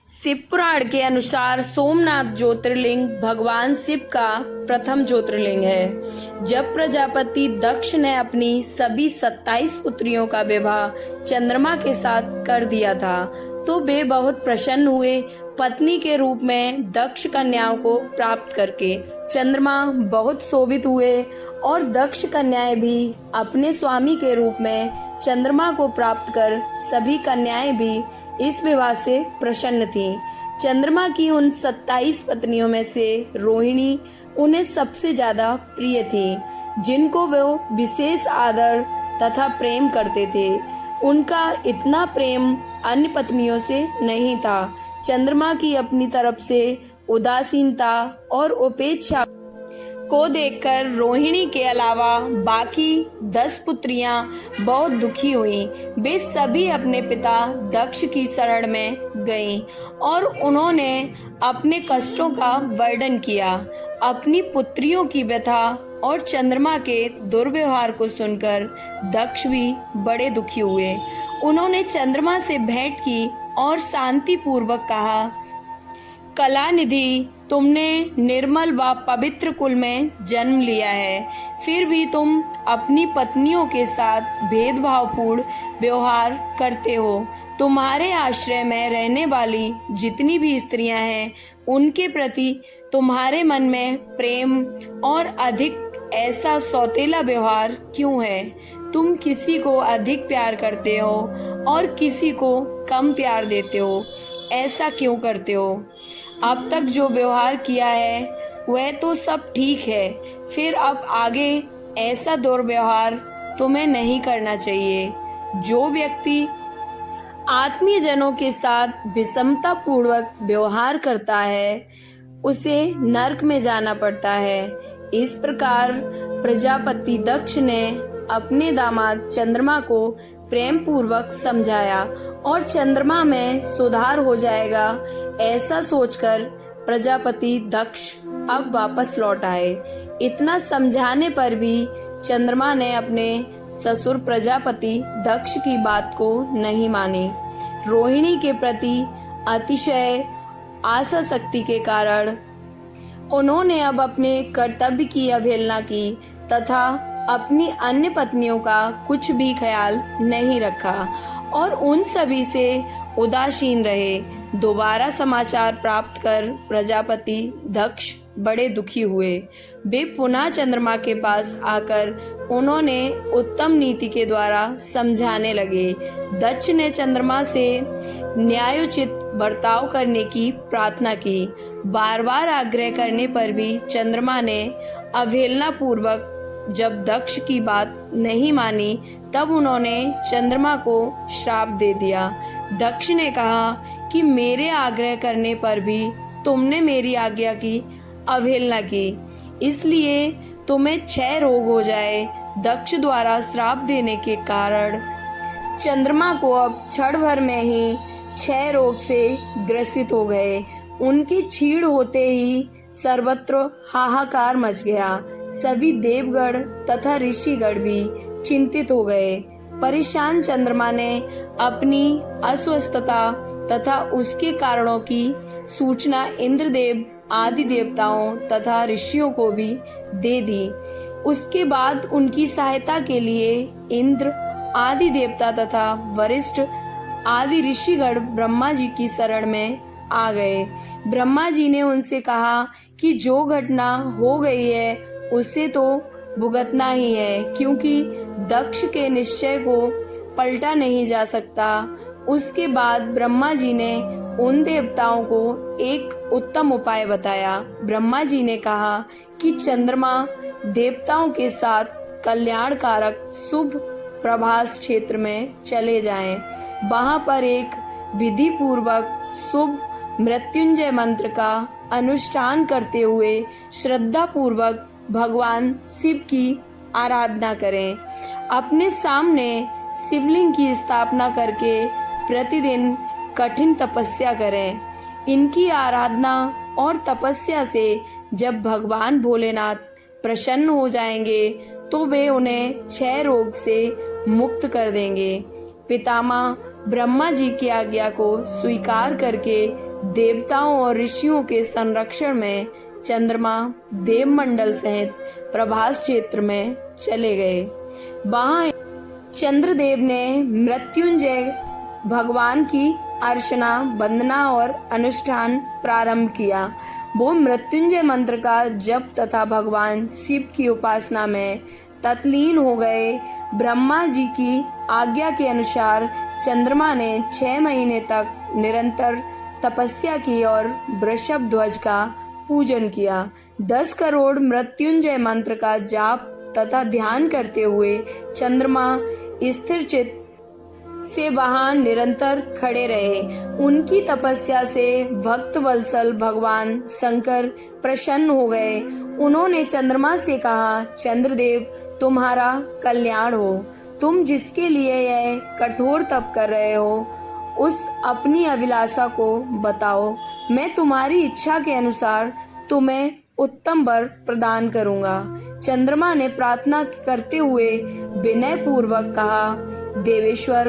शिव पुराण के अनुसार सोमनाथ ज्योतिर्लिंग भगवान शिव का प्रथम ज्योतिर्लिंग है। जब प्रजापति दक्ष ने अपनी सभी 27 पुत्रियों का विवाह चंद्रमा के साथ कर दिया था तो वे बहुत प्रसन्न हुए। पत्नी के रूप में दक्ष कन्याओं को प्राप्त करके चंद्रमा बहुत शोभित हुए और दक्ष कन्याएं भी अपने स्वामी के रूप में चंद्रमा को प्राप्त कर सभी कन्याएं भी इस विवाह से प्रसन्न थीं। चंद्रमा की उन 27 पत्नियों में से रोहिणी उन्हें सबसे ज्यादा प्रिय थी, जिनको वो विशेष आदर तथा प्रेम करते थे। उनका इतना प्रेम अन्य पत्नियों से नहीं था। चंद्रमा की अपनी तरफ से उदासीनता और उपेक्षा को देखकर रोहिणी के अलावा बाकी 10 पुत्रियां बहुत दुखी हुईं। वे सभी अपने पिता दक्ष की शरण में गईं और उन्होंने अपने कष्टों का वर्णन किया। अपनी पुत्रियों की व्यथा और चंद्रमा के दुर्व्यवहार को सुनकर दक्ष भी बड़े दुखी हुए। उन्होंने चंद्रमा से भेंट की और शांति पूर्वक कहा, कलानिधि, तुमने निर्मल व पवित्र कुल में जन्म लिया है, फिर भी तुम अपनी पत्नियों के साथ भेदभावपूर्ण व्यवहार करते हो। तुम्हारे आश्रय में रहने वाली जितनी भी स्त्रियां हैं, उनके प्रति तुम्हारे मन में प्रेम और अधिक ऐसा सौतेला व्यवहार क्यों है? तुम किसी को अधिक प्यार करते हो और किसी को कम प्यार देते हो। ऐसा क्यों करते हो? अब तक जो व्यवहार किया है वह तो सब ठीक है, फिर अब आगे ऐसा दुर्व्यवहार तुम्हें नहीं करना चाहिए। जो व्यक्ति आत्मीय जनों के साथ विषमता पूर्वक व्यवहार करता है उसे नरक में जाना पड़ता है। इस प्रकार प्रजापति दक्ष ने अपने दामाद चंद्रमा को प्रेम पूर्वक समझाया और चंद्रमा में सुधार हो जाएगा, ऐसा सोचकर प्रजापति दक्ष अब वापस लौट आए। इतना समझाने पर भी चंद्रमा ने अपने ससुर प्रजापति दक्ष की बात को नहीं मानी। रोहिणी के प्रति अतिशय आसक्ति के कारण उन्होंने अब अपने कर्तव्य की अवहेलना की तथा अपनी अन्य पत्नियों का कुछ भी ख्याल नहीं रखा और उन सभी से उदासीन रहे। दोबारा समाचार प्राप्त कर प्रजापति दक्ष बड़े दुखी हुए। वे पुनः चंद्रमा के पास आकर उन्होंने उत्तम नीति के द्वारा समझाने लगे। दक्ष ने चंद्रमा से न्यायोचित बर्ताव करने की प्रार्थना की। बार बार आग्रह करने पर भी चंद्रमा ने अवहेलना पूर्वक जब दक्ष की बात नहीं मानी, तब उन्होंने चंद्रमा को श्राप दे दिया। दक्ष ने कहा कि मेरे आग्रह करने पर भी तुमने मेरी आज्ञा की अवहेलना की, इसलिए तुम्हें 6 रोग हो जाए। दक्ष द्वारा श्राप देने के कारण चंद्रमा को अब क्षण भर में ही 6 रोग से ग्रसित हो गए। उनकी छीड़ होते ही सर्वत्र हाहाकार मच गया। सभी देवगण तथा ऋषिगण भी चिंतित हो गए। परेशान चंद्रमा ने अपनी अस्वस्थता तथा उसके कारणों की सूचना इंद्रदेव आदि देवताओं तथा ऋषियों को भी दे दी। उसके बाद उनकी सहायता के लिए इंद्र आदि देवता तथा वरिष्ठ आदि ऋषिगण ब्रह्मा जी की शरण में आ गए। ब्रह्मा जी ने उनसे कहा कि जो घटना हो गई है उसे तो भुगतना ही है, क्योंकि दक्ष के निश्चय को पलटा नहीं जा सकता। उसके बाद ब्रह्मा जी ने उन देवताओं को एक उत्तम उपाय बताया। ब्रह्मा जी ने कहा कि चंद्रमा देवताओं के साथ कल्याणकारक शुभ प्रभास क्षेत्र में चले जाएं। वहां पर एक विधि पूर्वक शुभ मृत्युंजय मंत्र का अनुष्ठान करते हुए श्रद्धा पूर्वक भगवान शिव की आराधना करें। अपने सामने शिवलिंग की स्थापना करके प्रतिदिन कठिन तपस्या करें। इनकी आराधना और तपस्या से जब भगवान भोलेनाथ प्रसन्न हो जाएंगे तो वे उन्हें 6 रोग से मुक्त कर देंगे। पितामह ब्रह्मा जी की आज्ञा को स्वीकार करके देवताओं और ऋषियों के संरक्षण में चंद्रमा देवमंडल सहित प्रभास क्षेत्र में चले गए। वहां चंद्रदेव ने मृत्युंजय भगवान की अर्चना, वंदना और अनुष्ठान प्रारंभ किया। वो मृत्युंजय मंत्र का जप तथा भगवान शिव की उपासना में तल्लीन हो गए। ब्रह्मा जी की आज्ञा के अनुसार चंद्रमा ने 6 महीने तक निरंतर तपस्या की और वृषभ ध्वज का पूजन किया। 10 करोड़ मृत्युंजय मंत्र का जाप तथा ध्यान करते हुए चंद्रमा स्थिर चित्त से वहां निरंतर खड़े रहे। उनकी तपस्या से भक्त वत्सल भगवान शंकर प्रसन्न हो गए। उन्होंने चंद्रमा से कहा, चंद्रदेव तुम्हारा कल्याण हो। तुम जिसके लिए यह कठोर तप कर रहे हो, उस अपनी अभिलाषा को बताओ। मैं तुम्हारी इच्छा के अनुसार तुम्हें उत्तम वर प्रदान करूंगा। चंद्रमा ने प्रार्थना करते हुए विनय पूर्वक कहा, देवेश्वर,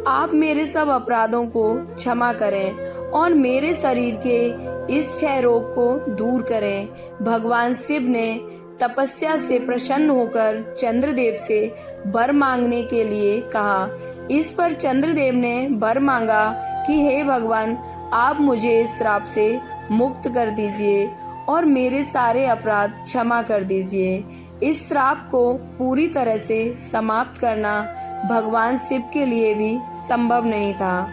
आप मेरे सब अपराधों को क्षमा करें और मेरे शरीर के इस क्षय रोग को दूर करें। भगवान शिव ने तपस्या से प्रसन्न होकर चंद्रदेव से वर मांगने के लिए कहा। इस पर चंद्रदेव ने वर मांगा कि हे भगवान, आप मुझे इस श्राप से मुक्त कर दीजिए और मेरे सारे अपराध क्षमा कर दीजिए। इस श्राप को पूरी तरह से समाप्त करना भगवान शिव के लिए भी संभव नहीं था,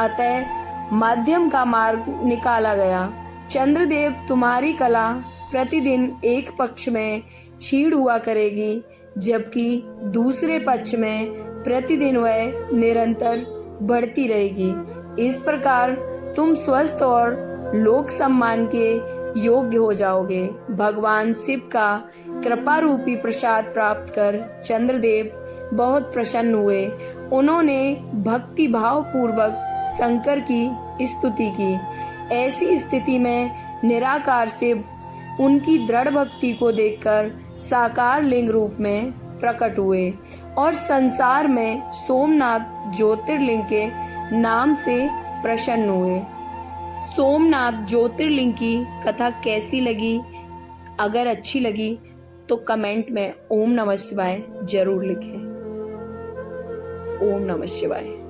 अतः माध्यम का मार्ग निकाला गया। चंद्रदेव, तुम्हारी कला प्रतिदिन एक पक्ष में क्षीण हुआ करेगी, जबकि दूसरे पक्ष में प्रतिदिन वह निरंतर बढ़ती रहेगी। इस प्रकार तुम स्वस्थ और लोक सम्मान के योग्य हो जाओगे। भगवान शिव का कृपा रूपी प्रसाद प्राप्त कर चंद्रदेव बहुत प्रसन्न हुए। उन्होंने भक्ति भाव पूर्वक शंकर की स्तुति की। ऐसी स्थिति में निराकार शिव उनकी दृढ़ भक्ति को देखकर साकार लिंग रूप में प्रकट हुए और संसार में सोमनाथ ज्योतिर्लिंग के नाम से प्रसन्न हुए। सोमनाथ ज्योतिर्लिंग की कथा कैसी लगी? अगर अच्छी लगी तो कमेंट में ओम नमः शिवाय जरूर लिखें। ओम नमः शिवाय।